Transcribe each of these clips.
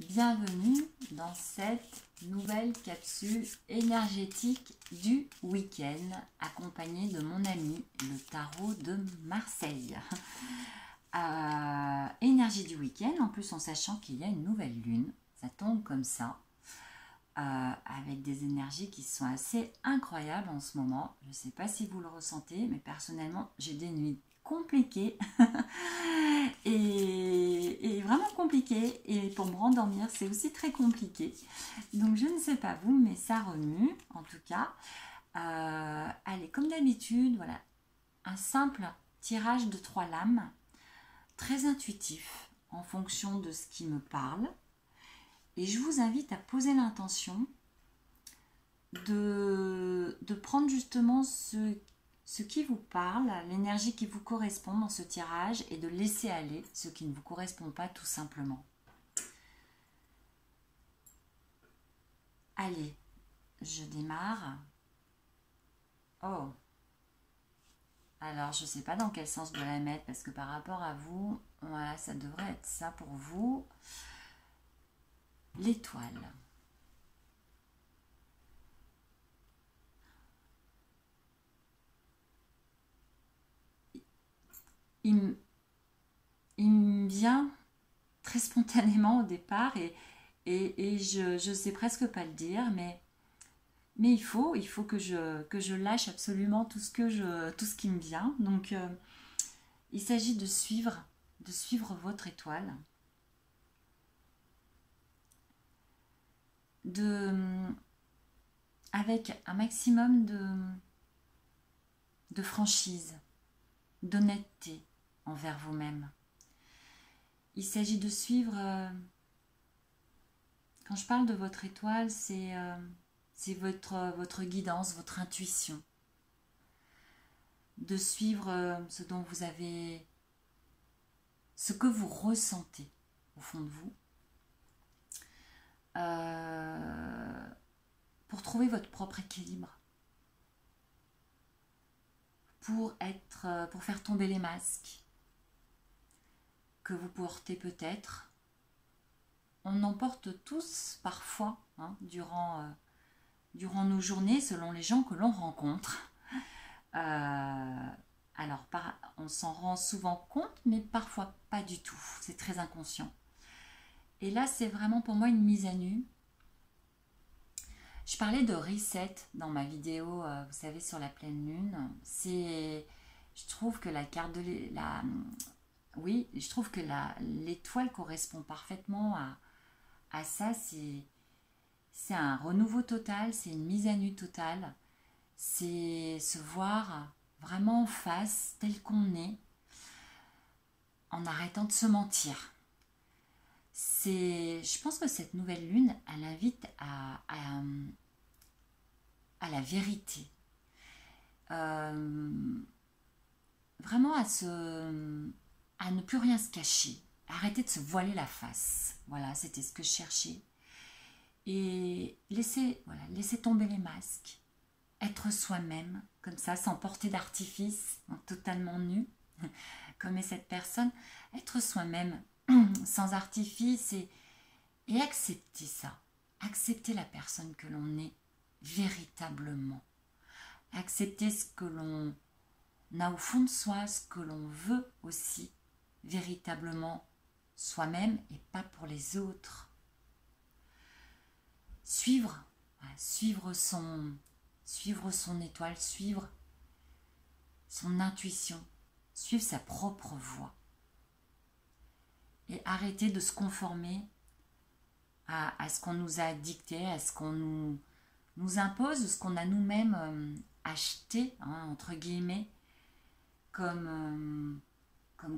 Bienvenue dans cette nouvelle capsule énergétique du week-end, accompagnée de mon ami le tarot de Marseille. Énergie du week-end, en plus en sachant qu'il y a une nouvelle lune, ça tombe comme ça, avec des énergies qui sont assez incroyables en ce moment. Je ne sais pas si vous le ressentez, mais personnellement, j'ai des nuits compliquées et vraiment compliquées, et pour me rendormir c'est aussi très compliqué, donc je ne sais pas vous, mais ça remue en tout cas. Allez, comme d'habitude, voilà, un simple tirage de 3 lames, très intuitif en fonction de ce qui me parle, et je vous invite à poser l'intention de prendre justement ce qui vous parle, l'énergie qui vous correspond dans ce tirage, et de laisser aller ce qui ne vous correspond pas tout simplement. Allez, je démarre. Oh, alors je ne sais pas dans quel sens je dois la mettre, parce que par rapport à vous, voilà, ça devrait être ça pour vous. L'étoile. Il me vient très spontanément au départ, et je ne sais presque pas le dire, mais il faut que je lâche absolument tout ce qui me vient. Donc il s'agit de suivre votre étoile, avec un maximum de franchise, d'honnêteté envers vous-même. Il s'agit de suivre, quand je parle de votre étoile, c'est votre guidance, votre intuition. De suivre ce dont vous avez, ce que vous ressentez au fond de vous, pour trouver votre propre équilibre, pour faire tomber les masques que vous portez peut-être. On en porte tous parfois, hein, durant nos journées, selon les gens que l'on rencontre. Alors, on s'en rend souvent compte, mais parfois pas du tout. C'est très inconscient. Et là, c'est vraiment pour moi une mise à nu. Je parlais de reset dans ma vidéo, vous savez, sur la pleine lune. Je trouve que la carte de oui, je trouve que l'étoile correspond parfaitement à ça. C'est un renouveau total, c'est une mise à nu totale. C'est se voir vraiment en face, tel qu'on est, en arrêtant de se mentir. Je pense que cette nouvelle lune, elle invite à la vérité. Vraiment à ne plus rien se cacher. Arrêter de se voiler la face. Voilà, c'était ce que je cherchais. Et laisser tomber les masques. Être soi-même, comme ça, sans porter d'artifice, totalement nu, comme est cette personne. Être soi-même, sans artifice, et accepter ça. Accepter la personne que l'on est véritablement. Accepter ce que l'on a au fond de soi, ce que l'on veut aussi, véritablement soi-même et pas pour les autres. Suivre son étoile, suivre son intuition, suivre sa propre voie. Et arrêter de se conformer à ce qu'on nous a dicté, à ce qu'on nous impose, ce qu'on a nous-mêmes acheté, hein, entre guillemets, comme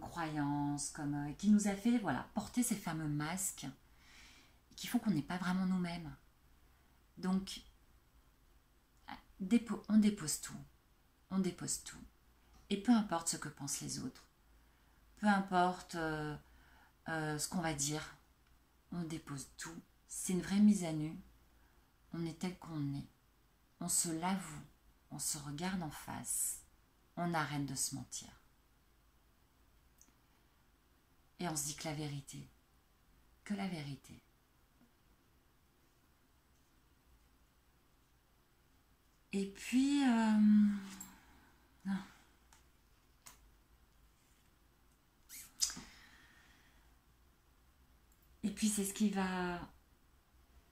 croyance, qui nous a fait, voilà, porter ces fameux masques qui font qu'on n'est pas vraiment nous-mêmes. Donc, on dépose tout. On dépose tout. Et peu importe ce que pensent les autres, peu importe ce qu'on va dire, on dépose tout. C'est une vraie mise à nu. On est tel qu'on est. On se l'avoue. On se regarde en face. On arrête de se mentir. Et on se dit que la vérité, Et puis, c'est ce qui va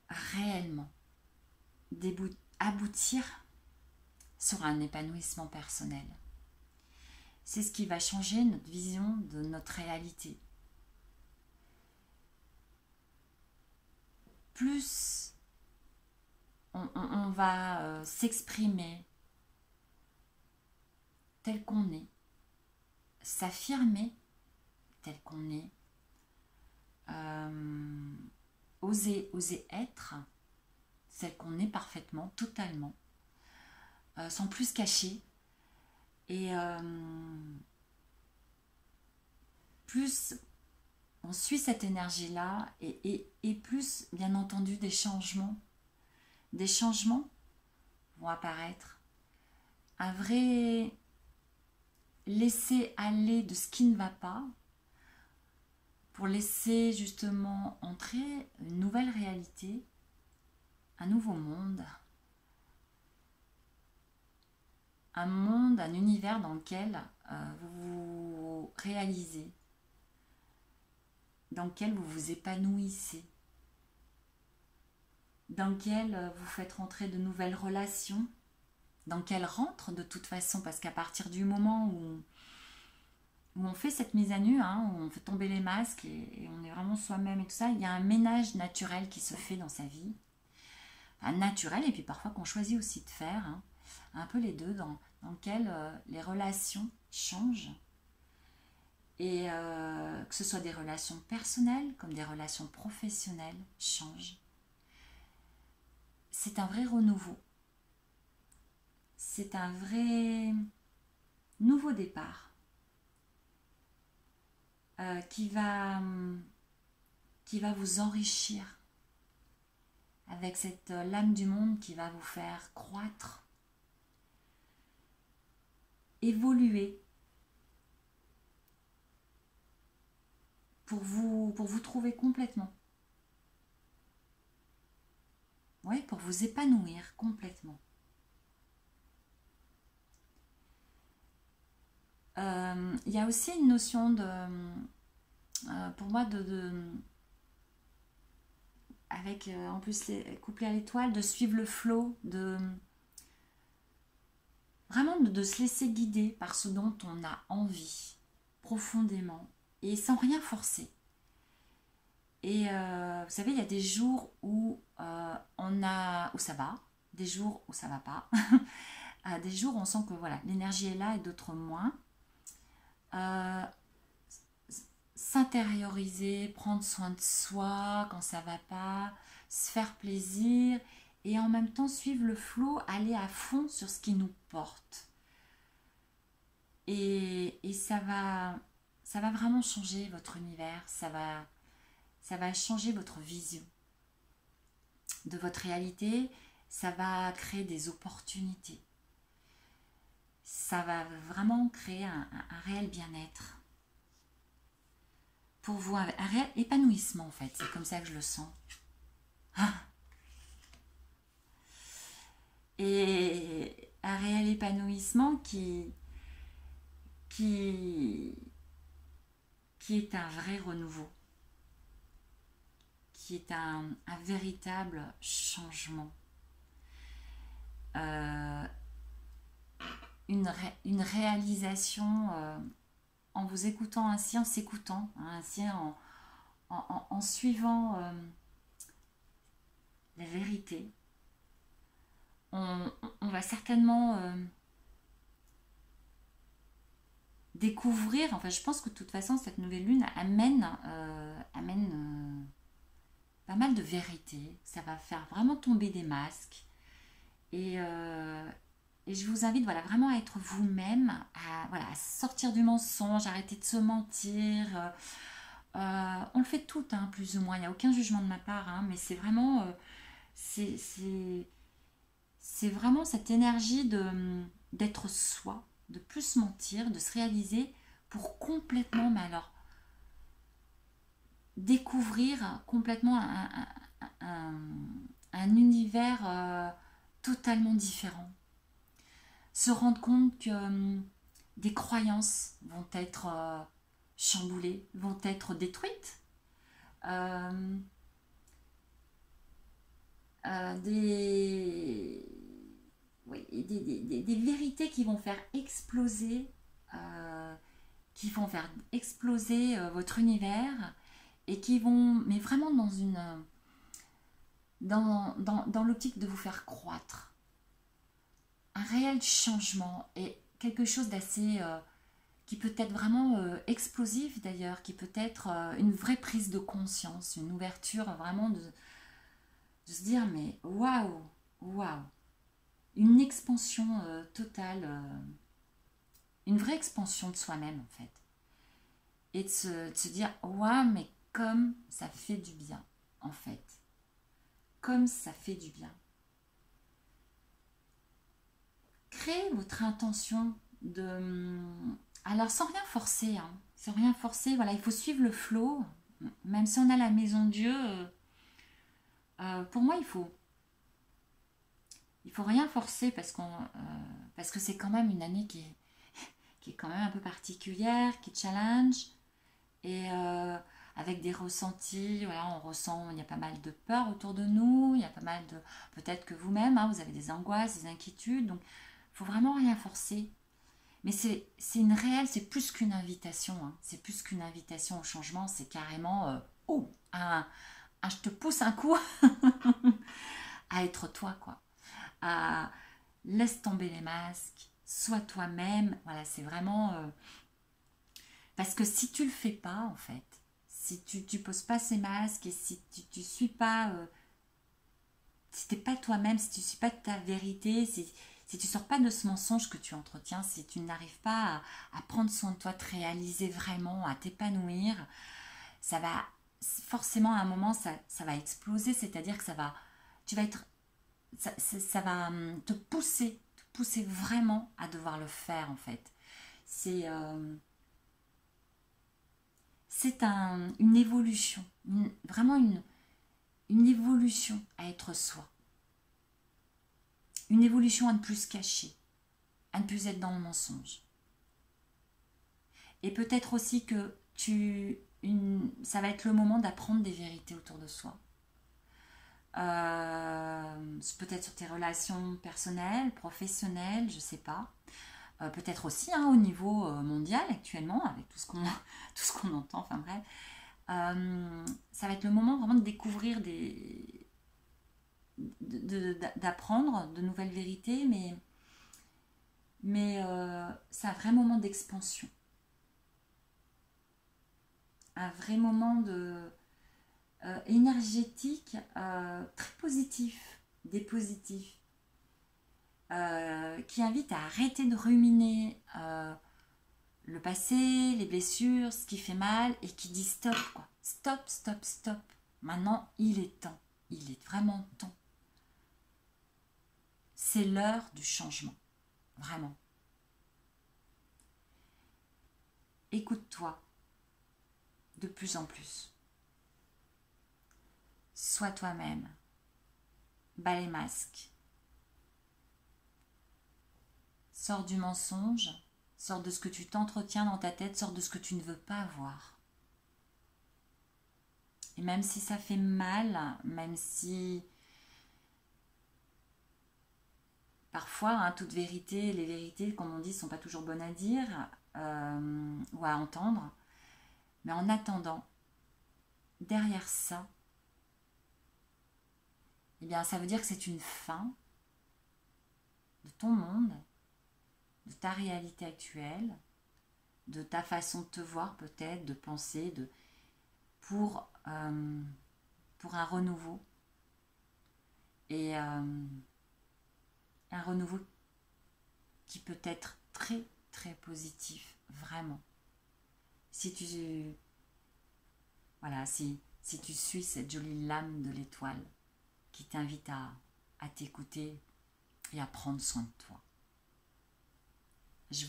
réellement aboutir sur un épanouissement personnel. C'est ce qui va changer notre vision de notre réalité. Plus on va s'exprimer tel qu'on est, s'affirmer tel qu'on est, oser être celle qu'on est parfaitement, totalement, sans plus se cacher, et plus on suit cette énergie-là, et plus, bien entendu, des changements vont apparaître, un vrai laisser aller de ce qui ne va pas, pour laisser justement entrer une nouvelle réalité, un nouveau monde, un univers dans lequel vous vous réalisez, dans lequel vous vous épanouissez, dans lequel vous faites rentrer de nouvelles relations, dans lequel rentre de toute façon, parce qu'à partir du moment où on fait cette mise à nu, où on fait tomber les masques et on est vraiment soi-même et tout ça, il y a un ménage naturel qui se fait dans sa vie. Enfin, naturel, et puis parfois qu'on choisit aussi de faire, un peu les deux, dans lequel les relations changent. Et que ce soit des relations personnelles comme des relations professionnelles changent. C'est un vrai renouveau. C'est un vrai nouveau départ. Qui va vous enrichir avec cette lame du monde qui va vous faire croître, évoluer pour vous trouver complètement. Oui, pour vous épanouir complètement. Il y a aussi une notion de, pour moi, avec en plus couplé à l'étoile, de suivre le flot, vraiment de se laisser guider par ce dont on a envie profondément et sans rien forcer. Et vous savez, il y a des jours où où ça va, des jours où ça va pas, des jours où on sent que voilà, l'énergie est là et d'autres moins. S'intérioriser, prendre soin de soi quand ça va pas, se faire plaisir et en même temps suivre le flot, aller à fond sur ce qui nous porte. Et ça va vraiment changer votre univers, ça va changer votre vision de votre réalité, ça va créer des opportunités. Ça va vraiment créer un réel bien-être. Pour vous, un réel épanouissement en fait, c'est comme ça que je le sens. Et un réel épanouissement qui est un vrai renouveau, qui est un véritable changement. Une réalisation en vous écoutant ainsi, en s'écoutant, ainsi en suivant la vérité. On va certainement découvrir, enfin je pense que de toute façon cette nouvelle lune amène pas mal de vérité, ça va faire vraiment tomber des masques et je vous invite voilà, vraiment à être vous-même, à sortir du mensonge, arrêter de se mentir. On le fait toutes, plus ou moins, il n'y a aucun jugement de ma part, mais c'est vraiment, c'est vraiment cette énergie d'être soi, de plus mentir, de se réaliser pour complètement, mais alors, découvrir complètement un univers totalement différent. se rendre compte que des croyances vont être chamboulées, vont être détruites. Oui, des vérités qui vont faire exploser, votre univers et qui vont, mais vraiment dans l'optique de vous faire croître. Un réel changement et quelque chose d'assez qui peut être vraiment explosif d'ailleurs, qui peut être une vraie prise de conscience, une ouverture vraiment de se dire mais waouh, waouh, une expansion totale, une vraie expansion de soi-même en fait. Et de se dire waouh, mais comme ça fait du bien en fait. Comme ça fait du bien. Créez votre intention de... Alors sans rien forcer, hein, sans rien forcer, voilà, il faut suivre le flow. Même si on a la maison Dieu, pour moi il faut rien forcer parce que c'est quand même une année qui est quand même un peu particulière, qui challenge et avec des ressentis, voilà, on ressent, il y a pas mal de peur autour de nous, il y a pas mal de, peut-être que vous-même, hein, vous avez des angoisses, des inquiétudes, donc il faut vraiment rien forcer. Mais c'est une réelle, c'est plus qu'une invitation, hein, c'est plus qu'une invitation au changement, c'est carrément, je te pousse un coup à être toi, quoi. Laisse tomber les masques, sois toi-même, voilà, c'est vraiment... parce que si tu le fais pas, en fait, si tu poses pas ces masques et si tu suis pas... si t'es pas toi-même, si tu suis pas ta vérité, si tu sors pas de ce mensonge que tu entretiens, si tu n'arrives pas à prendre soin de toi, te réaliser vraiment, à t'épanouir, ça va forcément à un moment ça va exploser, c'est-à-dire que tu vas être, ça va te pousser vraiment à devoir le faire en fait. C'est une évolution, vraiment une évolution à être soi. Une évolution à ne plus se cacher, à ne plus être dans le mensonge. Et peut-être aussi que ça va être le moment d'apprendre des vérités autour de soi. Peut-être sur tes relations personnelles, professionnelles, je ne sais pas. Peut-être aussi hein, au niveau mondial actuellement, avec tout ce qu'on entend, enfin bref. Ça va être le moment vraiment de découvrir d'apprendre de nouvelles vérités, mais c'est un vrai moment d'expansion. Un vrai moment énergétique très positif, positif, qui invite à arrêter de ruminer le passé, les blessures, ce qui fait mal, et qui dit stop, quoi. Stop, stop, stop. Maintenant, il est temps. Il est vraiment temps. C'est l'heure du changement. Vraiment. Écoute-toi de plus en plus. Sois toi-même. Bats les masques. Sors du mensonge. Sors de ce que tu t'entretiens dans ta tête. Sors de ce que tu ne veux pas voir. Et même si ça fait mal, même si parfois, hein, toute vérité, les vérités, comme on dit, ne sont pas toujours bonnes à dire ou à entendre. Mais en attendant, derrière ça, eh bien, ça veut dire que c'est une fin de ton monde, de ta réalité actuelle, de ta façon de te voir peut-être, de penser, pour un renouveau. Et un renouveau qui peut être très très positif, vraiment. Si tu suis cette jolie lame de l'étoile qui t'invite à t'écouter et à prendre soin de toi. Je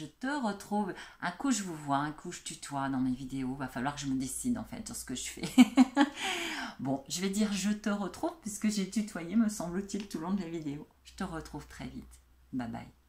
te retrouve. Un coup je vous vois, un coup je tutoie dans mes vidéos. Va falloir que je me décide en fait sur ce que je fais. Bon, je vais dire je te retrouve puisque j'ai tutoyé, me semble-t-il, tout le long de la vidéo. Je te retrouve très vite. Bye bye.